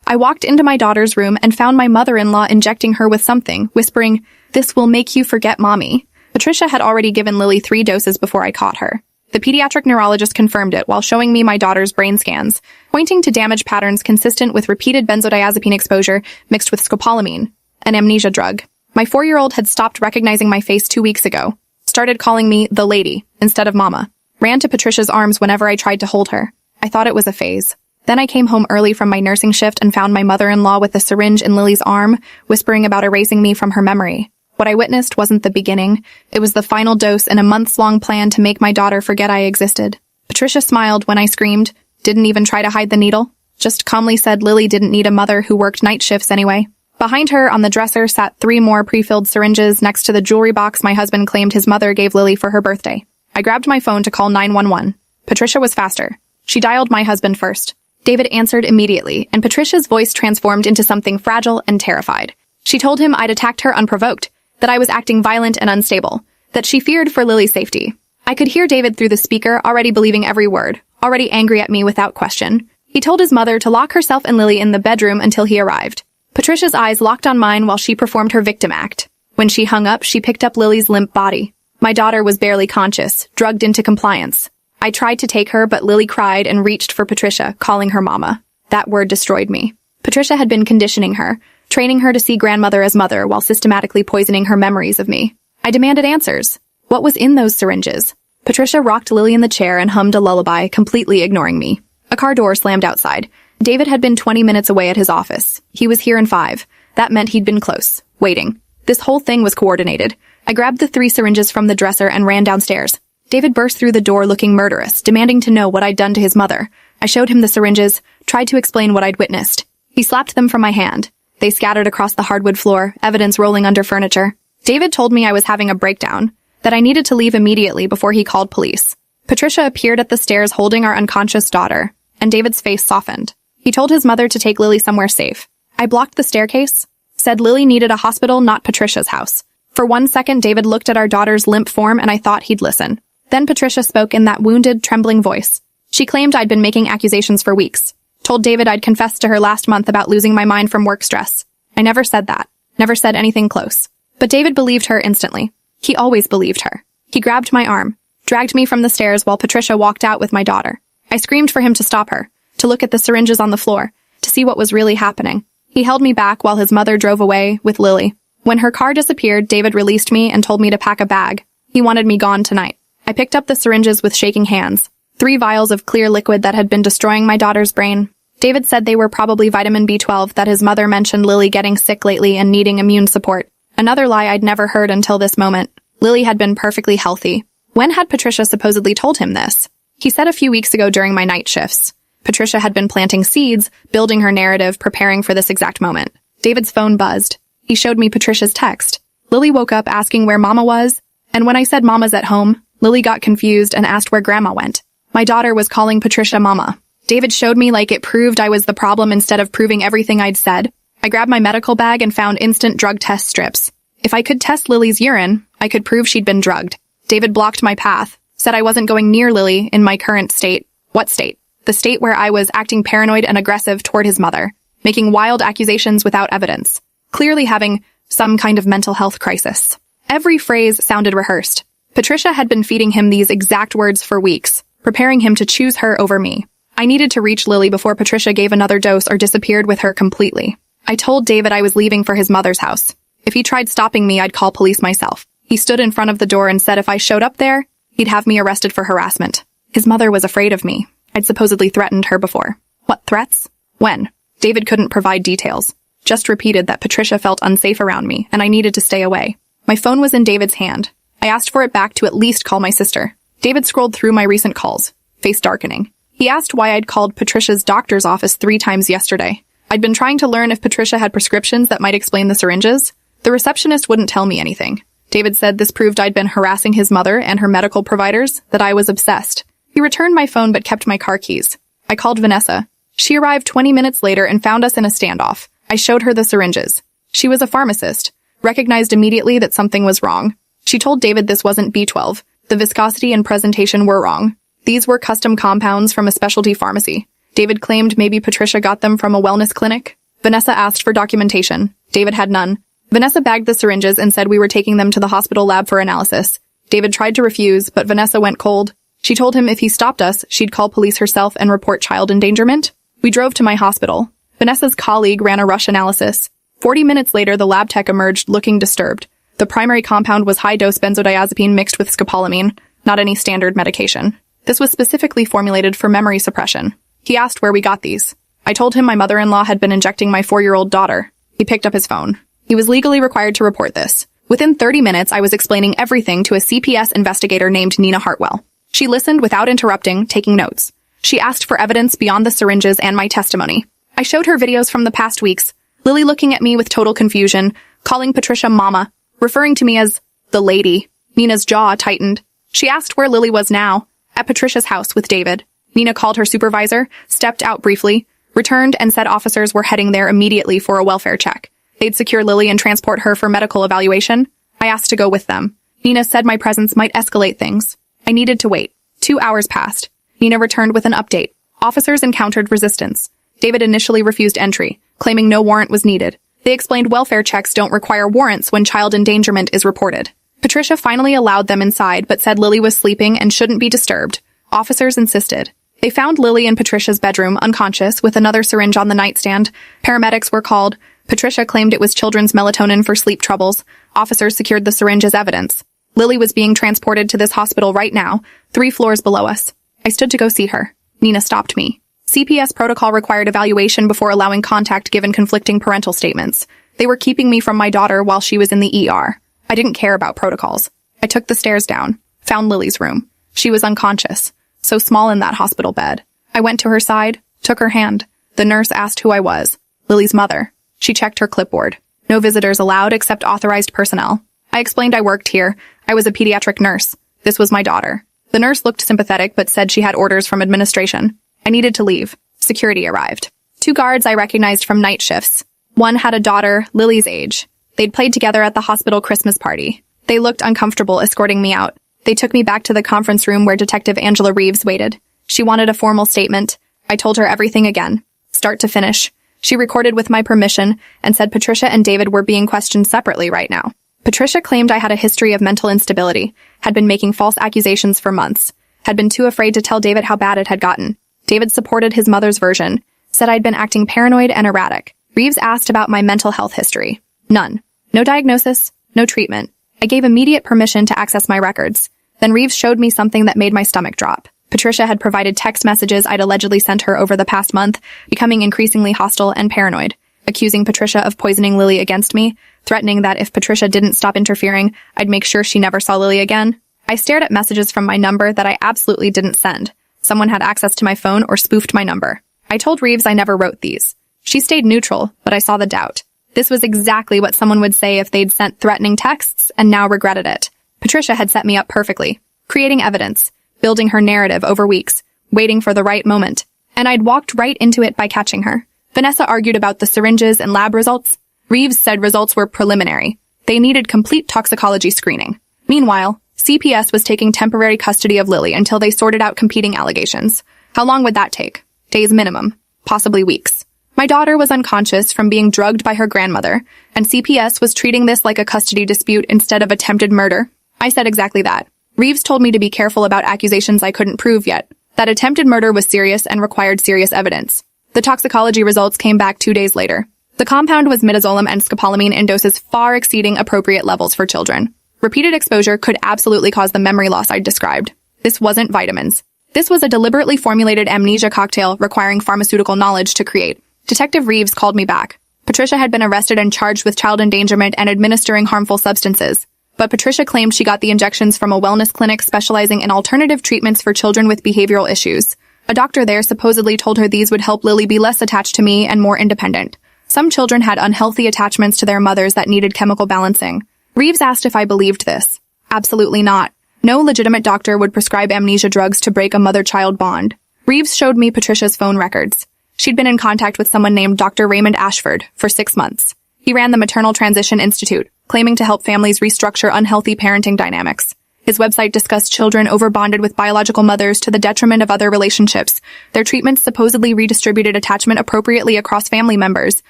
I walked into my daughter's room and found my mother-in-law injecting her with something, whispering, "This will make you forget mommy." Patricia had already given Lily 3 doses before I caught her. The pediatric neurologist confirmed it while showing me my daughter's brain scans, pointing to damage patterns consistent with repeated benzodiazepine exposure mixed with scopolamine, an amnesia drug. My 4-year-old had stopped recognizing my face 2 weeks ago, started calling me the lady instead of mama, ran to Patricia's arms whenever I tried to hold her. I thought it was a phase. Then I came home early from my nursing shift and found my mother-in-law with a syringe in Lily's arm, whispering about erasing me from her memory. What I witnessed wasn't the beginning. It was the final dose in a months-long plan to make my daughter forget I existed. Patricia smiled when I screamed, didn't even try to hide the needle, just calmly said Lily didn't need a mother who worked night shifts anyway. Behind her on the dresser sat 3 more pre-filled syringes next to the jewelry box my husband claimed his mother gave Lily for her birthday. I grabbed my phone to call 911. Patricia was faster. She dialed my husband first. David answered immediately, and Patricia's voice transformed into something fragile and terrified. She told him I'd attacked her unprovoked, that I was acting violent and unstable, that she feared for Lily's safety. I could hear David through the speaker, already believing every word, already angry at me without question. He told his mother to lock herself and Lily in the bedroom until he arrived. Patricia's eyes locked on mine while she performed her victim act. When she hung up, she picked up Lily's limp body. My daughter was barely conscious, drugged into compliance. I tried to take her, but Lily cried and reached for Patricia, calling her mama. That word destroyed me. Patricia had been conditioning her, training her to see grandmother as mother while systematically poisoning her memories of me. I demanded answers. What was in those syringes? Patricia rocked Lily in the chair and hummed a lullaby, completely ignoring me. A car door slammed outside. David had been 20 minutes away at his office. He was here in 5. That meant he'd been close, waiting. This whole thing was coordinated. I grabbed the 3 syringes from the dresser and ran downstairs. David burst through the door looking murderous, demanding to know what I'd done to his mother. I showed him the syringes, tried to explain what I'd witnessed. He slapped them from my hand. They scattered across the hardwood floor, evidence rolling under furniture. David told me I was having a breakdown, that I needed to leave immediately before he called police. Patricia appeared at the stairs holding our unconscious daughter, and David's face softened. He told his mother to take Lily somewhere safe. I blocked the staircase, said Lily needed a hospital, not Patricia's house. For 1 second, David looked at our daughter's limp form and I thought he'd listen. Then Patricia spoke in that wounded, trembling voice. She claimed I'd been making accusations for weeks. Told David I'd confessed to her last month about losing my mind from work stress. I never said that. Never said anything close. But David believed her instantly. He always believed her. He grabbed my arm, dragged me from the stairs while Patricia walked out with my daughter. I screamed for him to stop her, to look at the syringes on the floor, to see what was really happening. He held me back while his mother drove away with Lily. When her car disappeared, David released me and told me to pack a bag. He wanted me gone tonight. I picked up the syringes with shaking hands. 3 vials of clear liquid that had been destroying my daughter's brain. David said they were probably vitamin B12, that his mother mentioned Lily getting sick lately and needing immune support. Another lie I'd never heard until this moment. Lily had been perfectly healthy. When had Patricia supposedly told him this? He said a few weeks ago during my night shifts. Patricia had been planting seeds, building her narrative, preparing for this exact moment. David's phone buzzed. He showed me Patricia's text. Lily woke up asking where Mama was, and when I said Mama's at home, Lily got confused and asked where Grandma went. My daughter was calling Patricia Mama. David showed me like it proved I was the problem instead of proving everything I'd said. I grabbed my medical bag and found instant drug test strips. If I could test Lily's urine, I could prove she'd been drugged. David blocked my path, said I wasn't going near Lily in my current state. What state? The state where I was acting paranoid and aggressive toward his mother, making wild accusations without evidence, clearly having some kind of mental health crisis. Every phrase sounded rehearsed. Patricia had been feeding him these exact words for weeks, preparing him to choose her over me. I needed to reach Lily before Patricia gave another dose or disappeared with her completely. I told David I was leaving for his mother's house. If he tried stopping me, I'd call police myself. He stood in front of the door and said if I showed up there, he'd have me arrested for harassment. His mother was afraid of me. I'd supposedly threatened her before. What threats? When? David couldn't provide details. Just repeated that Patricia felt unsafe around me and I needed to stay away. My phone was in David's hand. I asked for it back to at least call my sister. David scrolled through my recent calls, face darkening. He asked why I'd called Patricia's doctor's office 3 times yesterday. I'd been trying to learn if Patricia had prescriptions that might explain the syringes. The receptionist wouldn't tell me anything. David said this proved I'd been harassing his mother and her medical providers, that I was obsessed. He returned my phone but kept my car keys. I called Vanessa. She arrived 20 minutes later and found us in a standoff. I showed her the syringes. She was a pharmacist, recognized immediately that something was wrong. She told David this wasn't B12. The viscosity and presentation were wrong. These were custom compounds from a specialty pharmacy. David claimed maybe Patricia got them from a wellness clinic. Vanessa asked for documentation. David had none. Vanessa bagged the syringes and said we were taking them to the hospital lab for analysis. David tried to refuse, but Vanessa went cold. She told him if he stopped us, she'd call police herself and report child endangerment. We drove to my hospital. Vanessa's colleague ran a rush analysis. 40 minutes later, the lab tech emerged looking disturbed. The primary compound was high-dose benzodiazepine mixed with scopolamine, not any standard medication. This was specifically formulated for memory suppression. He asked where we got these. I told him my mother-in-law had been injecting my 4-year-old daughter. He picked up his phone. He was legally required to report this. Within 30 minutes, I was explaining everything to a CPS investigator named Nina Hartwell. She listened without interrupting, taking notes. She asked for evidence beyond the syringes and my testimony. I showed her videos from the past weeks, Lily looking at me with total confusion, calling Patricia Mama, referring to me as the lady. Nina's jaw tightened. She asked where Lily was now. At Patricia's house with David. Nina called her supervisor, stepped out briefly, returned and said officers were heading there immediately for a welfare check. They'd secure Lily and transport her for medical evaluation. I asked to go with them. Nina said my presence might escalate things. I needed to wait. 2 hours passed. Nina returned with an update. Officers encountered resistance. David initially refused entry, claiming no warrant was needed. They explained welfare checks don't require warrants when child endangerment is reported. Patricia finally allowed them inside, but said Lily was sleeping and shouldn't be disturbed. Officers insisted. They found Lily in Patricia's bedroom, unconscious, with another syringe on the nightstand. Paramedics were called. Patricia claimed it was children's melatonin for sleep troubles. Officers secured the syringe as evidence. Lily was being transported to this hospital right now, 3 floors below us. I stood to go see her. Nina stopped me. CPS protocol required evaluation before allowing contact given conflicting parental statements. They were keeping me from my daughter while she was in the ER. I didn't care about protocols. I took the stairs down, found Lily's room. She was unconscious, so small in that hospital bed. I went to her side, took her hand. The nurse asked who I was. Lily's mother. She checked her clipboard. No visitors allowed except authorized personnel. I explained I worked here. I was a pediatric nurse. This was my daughter. The nurse looked sympathetic but said she had orders from administration. I needed to leave. Security arrived. 2 guards I recognized from night shifts. One had a daughter, Lily's age. They'd played together at the hospital Christmas party. They looked uncomfortable escorting me out. They took me back to the conference room where Detective Angela Reeves waited. She wanted a formal statement. I told her everything again, start to finish. She recorded with my permission and said Patricia and David were being questioned separately right now. Patricia claimed I had a history of mental instability, had been making false accusations for months, had been too afraid to tell David how bad it had gotten. David supported his mother's version, said I'd been acting paranoid and erratic. Reeves asked about my mental health history. None. No diagnosis, no treatment. I gave immediate permission to access my records. Then Reeves showed me something that made my stomach drop. Patricia had provided text messages I'd allegedly sent her over the past month, becoming increasingly hostile and paranoid, accusing Patricia of poisoning Lily against me, threatening that if Patricia didn't stop interfering, I'd make sure she never saw Lily again. I stared at messages from my number that I absolutely didn't send. Someone had access to my phone or spoofed my number. I told Reeves I never wrote these. She stayed neutral, but I saw the doubt. This was exactly what someone would say if they'd sent threatening texts and now regretted it. Patricia had set me up perfectly, creating evidence, building her narrative over weeks, waiting for the right moment. And I'd walked right into it by catching her. Vanessa argued about the syringes and lab results. Reeves said results were preliminary. They needed complete toxicology screening. Meanwhile, CPS was taking temporary custody of Lily until they sorted out competing allegations. How long would that take? Days minimum, possibly weeks. My daughter was unconscious from being drugged by her grandmother, and CPS was treating this like a custody dispute instead of attempted murder. I said exactly that. Reeves told me to be careful about accusations I couldn't prove yet, that attempted murder was serious and required serious evidence. The toxicology results came back 2 days later. The compound was midazolam and scopolamine in doses far exceeding appropriate levels for children. Repeated exposure could absolutely cause the memory loss I'd described. This wasn't vitamins. This was a deliberately formulated amnesia cocktail requiring pharmaceutical knowledge to create. Detective Reeves called me back. Patricia had been arrested and charged with child endangerment and administering harmful substances. But Patricia claimed she got the injections from a wellness clinic specializing in alternative treatments for children with behavioral issues. A doctor there supposedly told her these would help Lily be less attached to me and more independent. Some children had unhealthy attachments to their mothers that needed chemical balancing. Reeves asked if I believed this. Absolutely not. No legitimate doctor would prescribe amnesia drugs to break a mother-child bond. Reeves showed me Patricia's phone records. She'd been in contact with someone named Dr. Raymond Ashford for 6 months. He ran the Maternal Transition Institute, claiming to help families restructure unhealthy parenting dynamics. His website discussed children overbonded with biological mothers to the detriment of other relationships. Their treatments supposedly redistributed attachment appropriately across family members.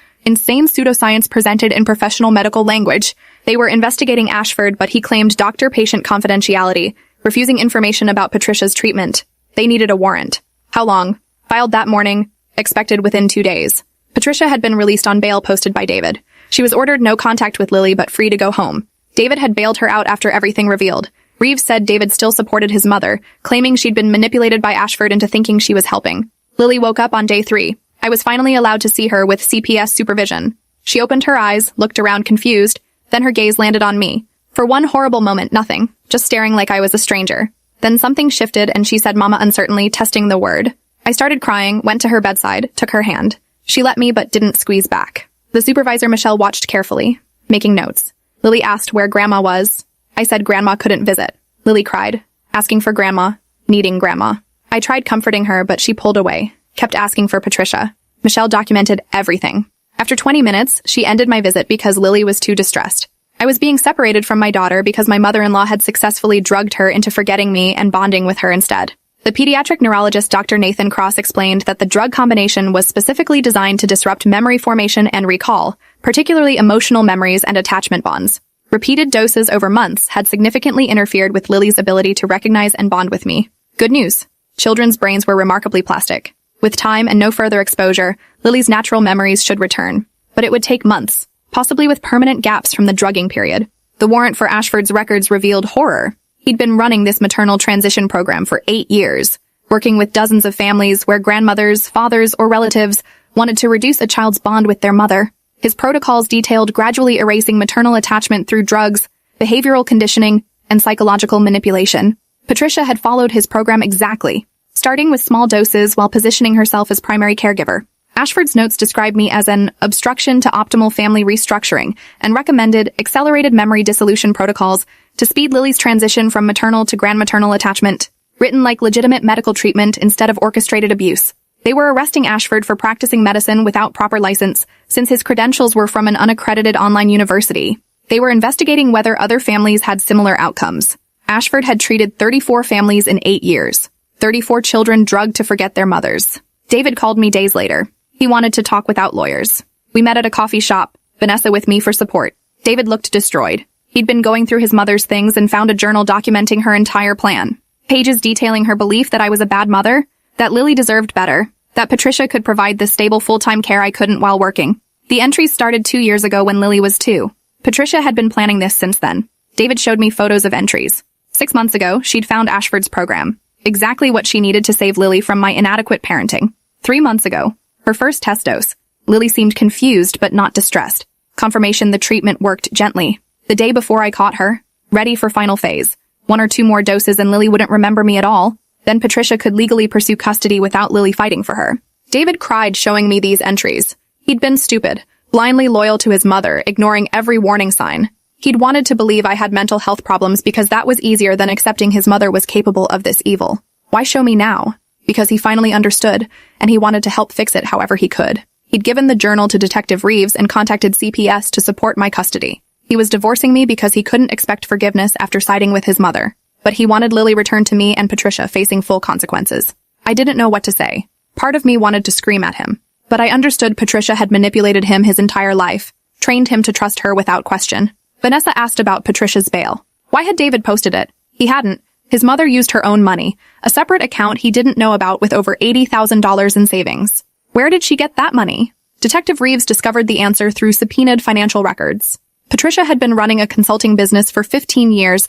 Insane pseudoscience presented in professional medical language. They were investigating Ashford, but he claimed doctor-patient confidentiality, refusing information about Patricia's treatment. They needed a warrant. How long? Filed that morning. Expected within 2 days. Patricia had been released on bail posted by David. She was ordered no contact with Lily but free to go home. David had bailed her out after everything revealed. Reeves said David still supported his mother, claiming she'd been manipulated by Ashford into thinking she was helping. Lily woke up on day 3. I was finally allowed to see her with CPS supervision. She opened her eyes, looked around confused, then her gaze landed on me. For one horrible moment, nothing, just staring like I was a stranger. Then something shifted and she said mama uncertainly, testing the word. I started crying, went to her bedside, took her hand. She let me but didn't squeeze back. The supervisor Michelle watched carefully, making notes. Lily asked where Grandma was. I said Grandma couldn't visit. Lily cried, asking for Grandma, needing Grandma. I tried comforting her, but she pulled away, kept asking for Patricia. Michelle documented everything. After 20 minutes, she ended my visit because Lily was too distressed. I was being separated from my daughter because my mother-in-law had successfully drugged her into forgetting me and bonding with her instead. The pediatric neurologist Dr. Nathan Cross explained that the drug combination was specifically designed to disrupt memory formation and recall, particularly emotional memories and attachment bonds. Repeated doses over months had significantly interfered with Lily's ability to recognize and bond with me. Good news. Children's brains were remarkably plastic. With time and no further exposure, Lily's natural memories should return. But it would take months, possibly with permanent gaps from the drugging period. The warrant for Ashford's records revealed horror. He'd been running this maternal transition program for 8 years, working with dozens of families where grandmothers, fathers, or relatives wanted to reduce a child's bond with their mother. His protocols detailed gradually erasing maternal attachment through drugs, behavioral conditioning, and psychological manipulation. Patricia had followed his program exactly, starting with small doses while positioning herself as primary caregiver. Ashford's notes described me as an obstruction to optimal family restructuring and recommended accelerated memory dissolution protocols to speed Lily's transition from maternal to grandmaternal attachment, written like legitimate medical treatment instead of orchestrated abuse. They were arresting Ashford for practicing medicine without proper license, since his credentials were from an unaccredited online university. They were investigating whether other families had similar outcomes. Ashford had treated 34 families in 8 years. 34 children drugged to forget their mothers. David called me days later. He wanted to talk without lawyers. We met at a coffee shop, Vanessa with me for support. David looked destroyed. He'd been going through his mother's things and found a journal documenting her entire plan. Pages detailing her belief that I was a bad mother, that Lily deserved better, that Patricia could provide the stable full-time care I couldn't while working. The entries started 2 years ago when Lily was 2. Patricia had been planning this since then. David showed me photos of entries. 6 months ago, she'd found Ashford's program. Exactly what she needed to save Lily from my inadequate parenting. 3 months ago, her first test dose. Lily seemed confused but not distressed. Confirmation the treatment worked gently. The day before I caught her, ready for final phase. 1 or 2 more doses and Lily wouldn't remember me at all. Then Patricia could legally pursue custody without Lily fighting for her. David cried showing me these entries. He'd been stupid, blindly loyal to his mother, ignoring every warning sign. He'd wanted to believe I had mental health problems because that was easier than accepting his mother was capable of this evil. Why show me now? Because he finally understood, and he wanted to help fix it however he could. He'd given the journal to Detective Reeves and contacted CPS to support my custody. He was divorcing me because he couldn't expect forgiveness after siding with his mother. But he wanted Lily returned to me and Patricia facing full consequences. I didn't know what to say. Part of me wanted to scream at him. But I understood Patricia had manipulated him his entire life, trained him to trust her without question. Vanessa asked about Patricia's bail. Why had David posted it? He hadn't. His mother used her own money, a separate account he didn't know about with over $80,000 in savings. Where did she get that money? Detective Reeves discovered the answer through subpoenaed financial records. Patricia had been running a consulting business for 15 years,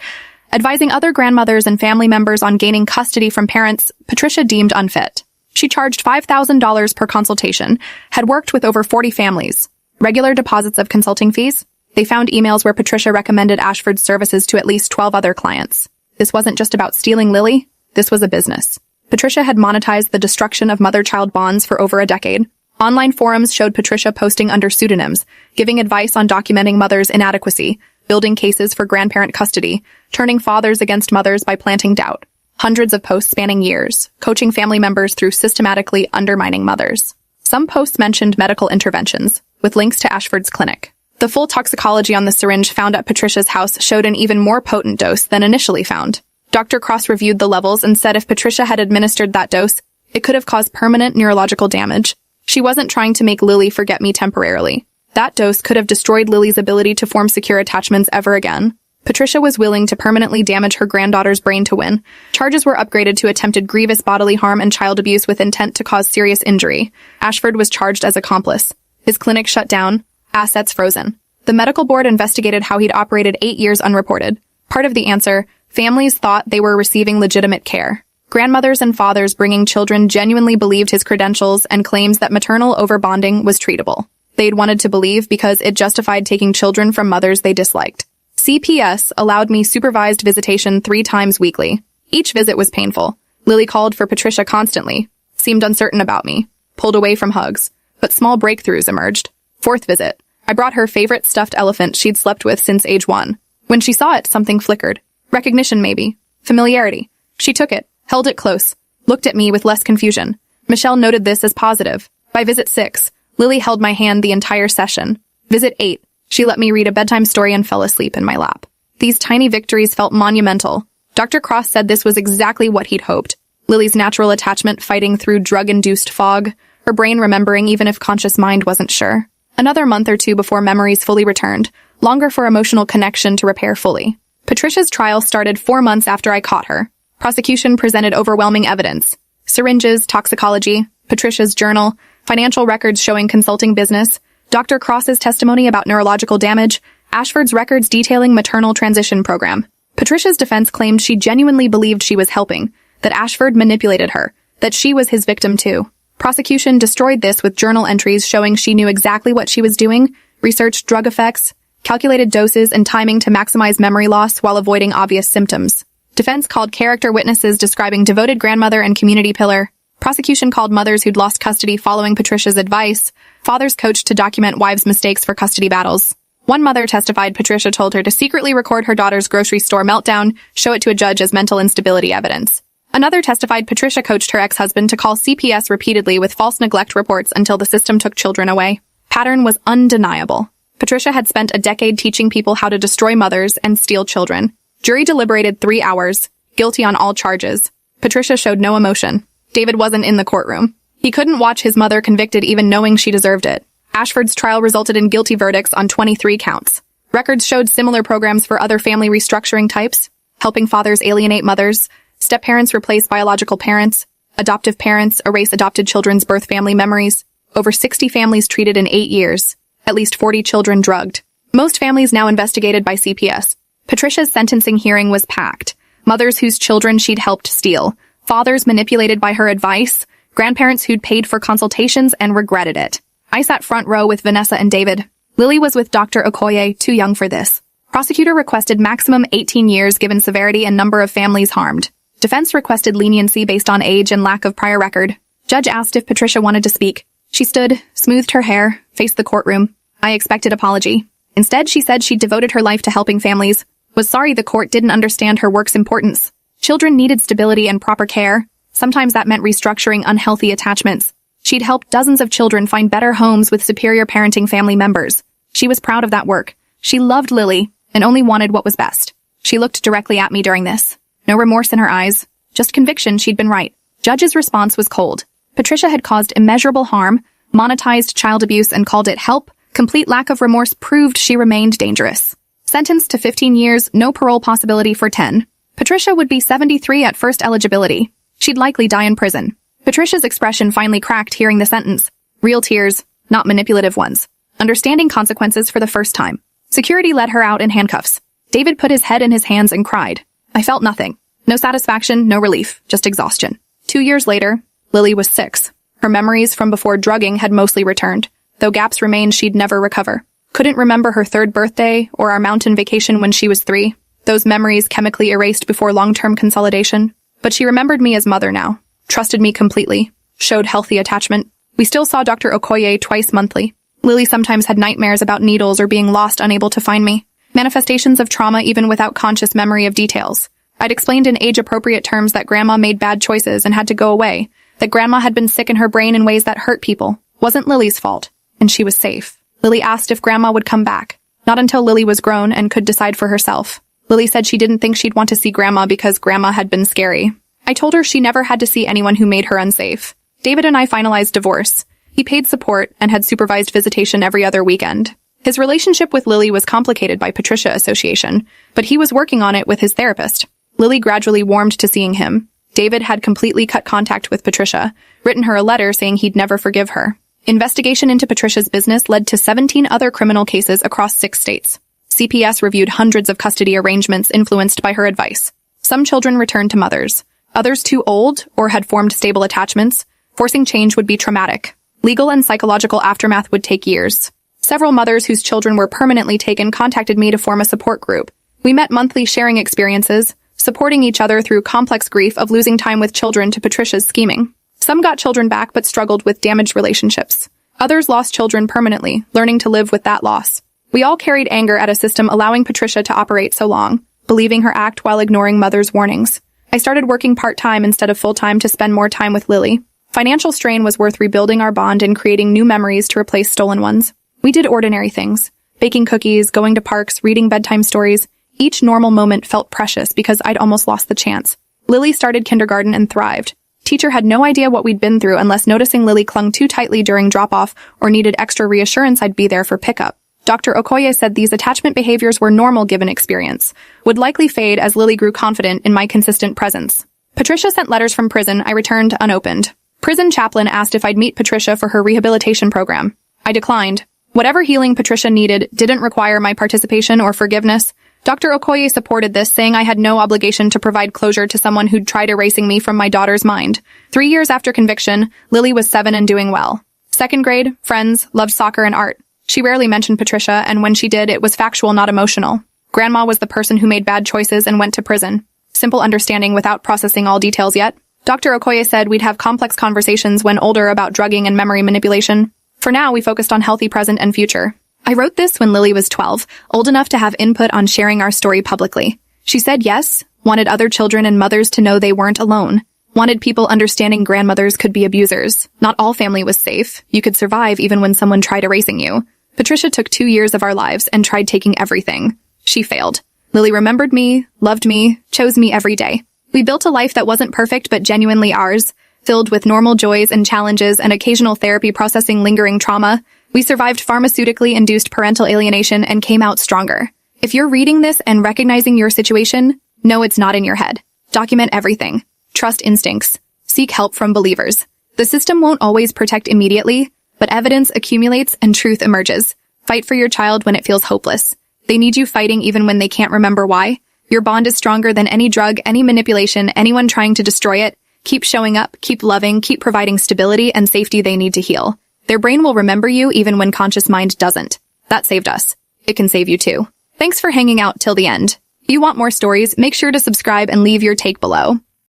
advising other grandmothers and family members on gaining custody from parents Patricia deemed unfit. She charged $5,000 per consultation, had worked with over 40 families. Regular deposits of consulting fees? They found emails where Patricia recommended Ashford's services to at least 12 other clients. This wasn't just about stealing Lily. This was a business. Patricia had monetized the destruction of mother-child bonds for over a decade. Online forums showed Patricia posting under pseudonyms, giving advice on documenting mothers' inadequacy, building cases for grandparent custody, turning fathers against mothers by planting doubt. Hundreds of posts spanning years, coaching family members through systematically undermining mothers. Some posts mentioned medical interventions, with links to Ashford's clinic. The full toxicology on the syringe found at Patricia's house showed an even more potent dose than initially found. Dr. Cross reviewed the levels and said if Patricia had administered that dose, it could have caused permanent neurological damage. She wasn't trying to make Lily forget me temporarily. That dose could have destroyed Lily's ability to form secure attachments ever again. Patricia was willing to permanently damage her granddaughter's brain to win. Charges were upgraded to attempted grievous bodily harm and child abuse with intent to cause serious injury. Ashford was charged as accomplice. His clinic shut down, assets frozen. The medical board investigated how he'd operated 8 years unreported. Part of the answer, families thought they were receiving legitimate care. Grandmothers and fathers bringing children genuinely believed his credentials and claims that maternal overbonding was treatable. They'd wanted to believe because it justified taking children from mothers they disliked. CPS allowed me supervised visitation 3 times weekly. Each visit was painful. Lily called for Patricia constantly, seemed uncertain about me, pulled away from hugs, but small breakthroughs emerged. 4th visit. I brought her favorite stuffed elephant she'd slept with since age 1. When she saw it, something flickered. Recognition maybe. Familiarity. She took it, held it close, looked at me with less confusion. Michelle noted this as positive. By visit 6, Lily held my hand the entire session. Visit 8, she let me read a bedtime story and fell asleep in my lap. These tiny victories felt monumental. Dr. Cross said this was exactly what he'd hoped. Lily's natural attachment fighting through drug-induced fog, her brain remembering even if conscious mind wasn't sure. Another month or 2 before memories fully returned, longer for emotional connection to repair fully. Patricia's trial started 4 months after I caught her. Prosecution presented overwhelming evidence. Syringes, toxicology, Patricia's journal, financial records showing consulting business, Dr. Cross's testimony about neurological damage, Ashford's records detailing maternal transition program. Patricia's defense claimed she genuinely believed she was helping, that Ashford manipulated her, that she was his victim too. Prosecution destroyed this with journal entries showing she knew exactly what she was doing, researched drug effects, calculated doses and timing to maximize memory loss while avoiding obvious symptoms. Defense called character witnesses describing devoted grandmother and community pillar. Prosecution called mothers who'd lost custody following Patricia's advice. Fathers coached to document wives' mistakes for custody battles. One mother testified Patricia told her to secretly record her daughter's grocery store meltdown, show it to a judge as mental instability evidence. Another testified Patricia coached her ex-husband to call CPS repeatedly with false neglect reports until the system took children away. Pattern was undeniable. Patricia had spent a decade teaching people how to destroy mothers and steal children. Jury deliberated 3 hours, guilty on all charges. Patricia showed no emotion. David wasn't in the courtroom. He couldn't watch his mother convicted even knowing she deserved it. Ashford's trial resulted in guilty verdicts on 23 counts. Records showed similar programs for other family restructuring types, helping fathers alienate mothers, step-parents replace biological parents, adoptive parents erase adopted children's birth family memories, over 60 families treated in 8 years, at least 40 children drugged. Most families now investigated by CPS. Patricia's sentencing hearing was packed. Mothers whose children she'd helped steal, fathers manipulated by her advice, grandparents who'd paid for consultations and regretted it. I sat front row with Vanessa and David. Lily was with Dr. Okoye, too young for this. Prosecutor requested maximum 18 years given severity and number of families harmed. Defense requested leniency based on age and lack of prior record. Judge asked if Patricia wanted to speak. She stood, smoothed her hair, faced the courtroom. I expected apology. Instead, she said she'd devoted her life to helping families, was sorry the court didn't understand her work's importance. Children needed stability and proper care. Sometimes that meant restructuring unhealthy attachments. She'd helped dozens of children find better homes with superior parenting family members. She was proud of that work. She loved Lily and only wanted what was best. She looked directly at me during this. No remorse in her eyes, just conviction she'd been right. Judge's response was cold. Patricia had caused immeasurable harm, monetized child abuse and called it help. Complete lack of remorse proved she remained dangerous. Sentenced to 15 years, no parole possibility for 10. Patricia would be 73 at first eligibility. She'd likely die in prison. Patricia's expression finally cracked hearing the sentence. Real tears, not manipulative ones. Understanding consequences for the first time. Security led her out in handcuffs. David put his head in his hands and cried. I felt nothing. No satisfaction, no relief, just exhaustion. 2 years later, Lily was 6. Her memories from before drugging had mostly returned, though gaps remained she'd never recover. Couldn't remember her 3rd birthday or our mountain vacation when she was 3. Those memories chemically erased before long-term consolidation. But she remembered me as mother now, trusted me completely, showed healthy attachment. We still saw Dr. Okoye twice monthly. Lily sometimes had nightmares about needles or being lost, unable to find me. Manifestations of trauma even without conscious memory of details. I'd explained in age-appropriate terms that Grandma made bad choices and had to go away, that Grandma had been sick in her brain in ways that hurt people. Wasn't Lily's fault, and she was safe. Lily asked if Grandma would come back. Not until Lily was grown and could decide for herself. Lily said she didn't think she'd want to see Grandma because Grandma had been scary. I told her she never had to see anyone who made her unsafe. David and I finalized divorce. He paid support and had supervised visitation every other weekend. His relationship with Lily was complicated by Patricia association, but he was working on it with his therapist. Lily gradually warmed to seeing him. David had completely cut contact with Patricia, written her a letter saying he'd never forgive her. Investigation into Patricia's business led to 17 other criminal cases across 6 states. CPS reviewed hundreds of custody arrangements influenced by her advice. Some children returned to mothers. Others too old or had formed stable attachments. Forcing change would be traumatic. Legal and psychological aftermath would take years. Several mothers whose children were permanently taken contacted me to form a support group. We met monthly, sharing experiences, supporting each other through complex grief of losing time with children to Patricia's scheming. Some got children back but struggled with damaged relationships. Others lost children permanently, learning to live with that loss. We all carried anger at a system allowing Patricia to operate so long, believing her act while ignoring mother's warnings. I started working part-time instead of full-time to spend more time with Lily. Financial strain was worth rebuilding our bond and creating new memories to replace stolen ones. We did ordinary things. Baking cookies, going to parks, reading bedtime stories. Each normal moment felt precious because I'd almost lost the chance. Lily started kindergarten and thrived. Teacher had no idea what we'd been through unless noticing Lily clung too tightly during drop-off or needed extra reassurance I'd be there for pickup. Dr. Okoye said these attachment behaviors were normal given experience, would likely fade as Lily grew confident in my consistent presence. Patricia sent letters from prison I returned unopened. Prison chaplain asked if I'd meet Patricia for her rehabilitation program. I declined. Whatever healing Patricia needed didn't require my participation or forgiveness. Dr. Okoye supported this, saying I had no obligation to provide closure to someone who'd tried erasing me from my daughter's mind. 3 years after conviction, Lily was 7 and doing well. 2nd grade, friends, loved soccer and art. She rarely mentioned Patricia, and when she did, it was factual, not emotional. Grandma was the person who made bad choices and went to prison. Simple understanding without processing all details yet. Dr. Okoye said we'd have complex conversations when older about drugging and memory manipulation. For now, we focused on healthy present and future. I wrote this when Lily was 12, old enough to have input on sharing our story publicly. She said yes, wanted other children and mothers to know they weren't alone. Wanted people understanding grandmothers could be abusers. Not all family was safe. You could survive even when someone tried erasing you. Patricia took 2 years of our lives and tried taking everything. She failed. Lily remembered me, loved me, chose me every day. We built a life that wasn't perfect but genuinely ours, filled with normal joys and challenges and occasional therapy processing lingering trauma. We survived pharmaceutically induced parental alienation and came out stronger. If you're reading this and recognizing your situation, know it's not in your head. Document everything. Trust instincts. Seek help from believers. The system won't always protect immediately, but evidence accumulates and truth emerges. Fight for your child when it feels hopeless. They need you fighting even when they can't remember why. Your bond is stronger than any drug, any manipulation, anyone trying to destroy it. Keep showing up, keep loving, keep providing stability and safety they need to heal. Their brain will remember you even when conscious mind doesn't. That saved us. It can save you too. Thanks for hanging out till the end. If you want more stories, make sure to subscribe and leave your take below.